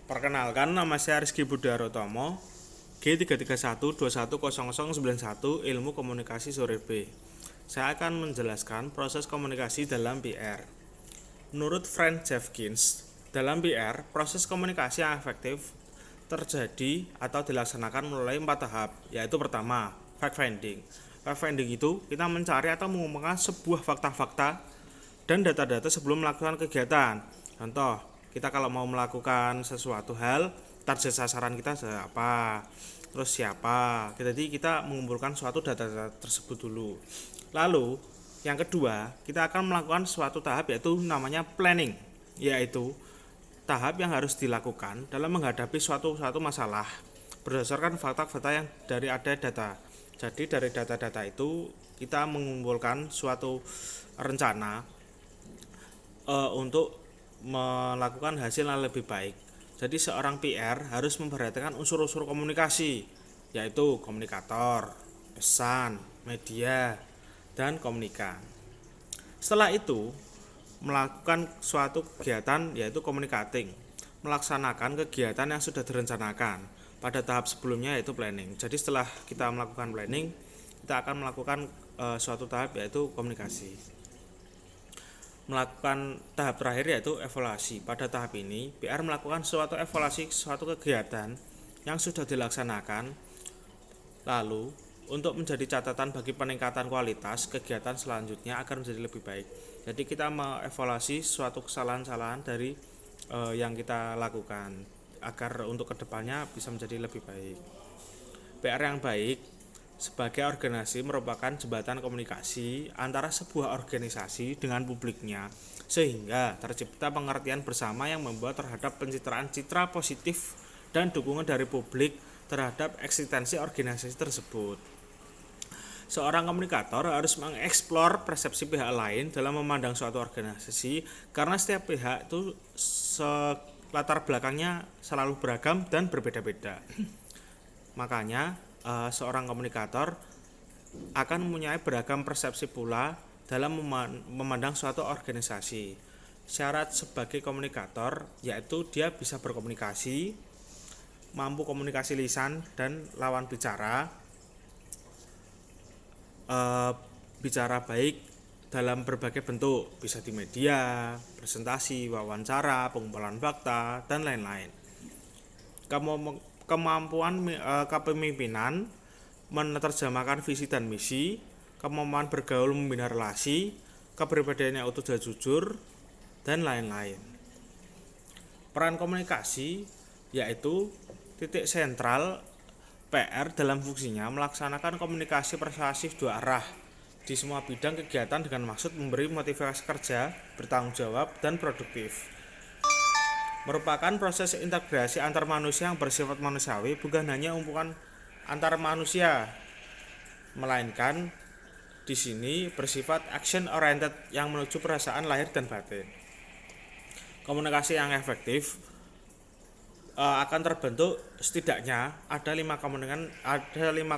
Perkenalkan, nama saya Rizky Budarotomo, G331210091 Ilmu Komunikasi Sore B. Saya akan menjelaskan proses komunikasi dalam PR. Menurut Frank Jeffkins, dalam PR, proses komunikasi yang efektif terjadi atau dilaksanakan melalui 4 tahap, yaitu pertama, fact-finding. Fact-finding itu kita mencari atau mengumpulkan sebuah fakta-fakta dan data-data sebelum melakukan kegiatan. Contoh, kita kalau mau melakukan sesuatu hal, target sasaran kita apa, terus siapa. Jadi kita mengumpulkan suatu data-data tersebut dulu. Lalu yang kedua, kita akan melakukan suatu tahap yaitu namanya planning, yaitu tahap yang harus dilakukan dalam menghadapi suatu masalah berdasarkan fakta-fakta yang dari ada data. Jadi dari data-data itu kita mengumpulkan suatu rencana untuk melakukan hasil yang lebih baik. Jadi seorang PR harus memperhatikan unsur-unsur komunikasi, yaitu komunikator, pesan, media, dan komunikan. Setelah itu, melakukan suatu kegiatan yaitu communicating, melaksanakan kegiatan yang sudah direncanakan pada tahap sebelumnya yaitu planning. Jadi setelah kita melakukan planning, kita akan melakukan suatu tahap yaitu komunikasi. Melakukan tahap terakhir yaitu evaluasi. Pada tahap ini, PR melakukan suatu evaluasi suatu kegiatan yang sudah dilaksanakan, lalu untuk menjadi catatan bagi peningkatan kualitas kegiatan selanjutnya agar menjadi lebih baik. Jadi kita mengevaluasi suatu kesalahan-kesalahan dari yang kita lakukan agar untuk kedepannya bisa menjadi lebih baik. PR yang baik sebagai organisasi merupakan jembatan komunikasi antara sebuah organisasi dengan publiknya, sehingga tercipta pengertian bersama yang membuat terhadap pencitraan citra positif dan dukungan dari publik terhadap eksistensi organisasi tersebut. Seorang komunikator harus mengeksplor persepsi pihak lain dalam memandang suatu organisasi, karena setiap pihak itu latar belakangnya selalu beragam dan berbeda-beda. Makanya seorang komunikator akan mempunyai beragam persepsi pula dalam memandang suatu organisasi. Syarat sebagai komunikator yaitu dia bisa berkomunikasi, mampu komunikasi lisan dan lawan bicara, bicara baik dalam berbagai bentuk, bisa di media, presentasi, wawancara, pengumpulan fakta, dan lain-lain. Kemampuan kepemimpinan, menerjemahkan visi dan misi, kemampuan bergaul membina relasi, kepribadian yang utuh dan jujur, dan lain-lain. Peran komunikasi yaitu titik sentral PR dalam fungsinya melaksanakan komunikasi persuasif dua arah di semua bidang kegiatan dengan maksud memberi motivasi kerja, bertanggung jawab, dan produktif. Merupakan proses integrasi antar manusia yang bersifat manusiawi, bukan hanya hubungan antar manusia, melainkan di sini bersifat action oriented yang menuju perasaan lahir dan batin. Komunikasi yang efektif akan terbentuk setidaknya ada 5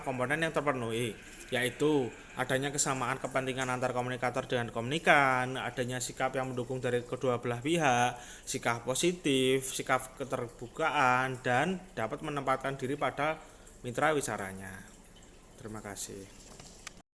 komponen yang terpenuhi, yaitu adanya kesamaan kepentingan antar komunikator dengan komunikan, adanya sikap yang mendukung dari kedua belah pihak, sikap positif, sikap keterbukaan, dan dapat menempatkan diri pada mitra wicaranya. Terima kasih.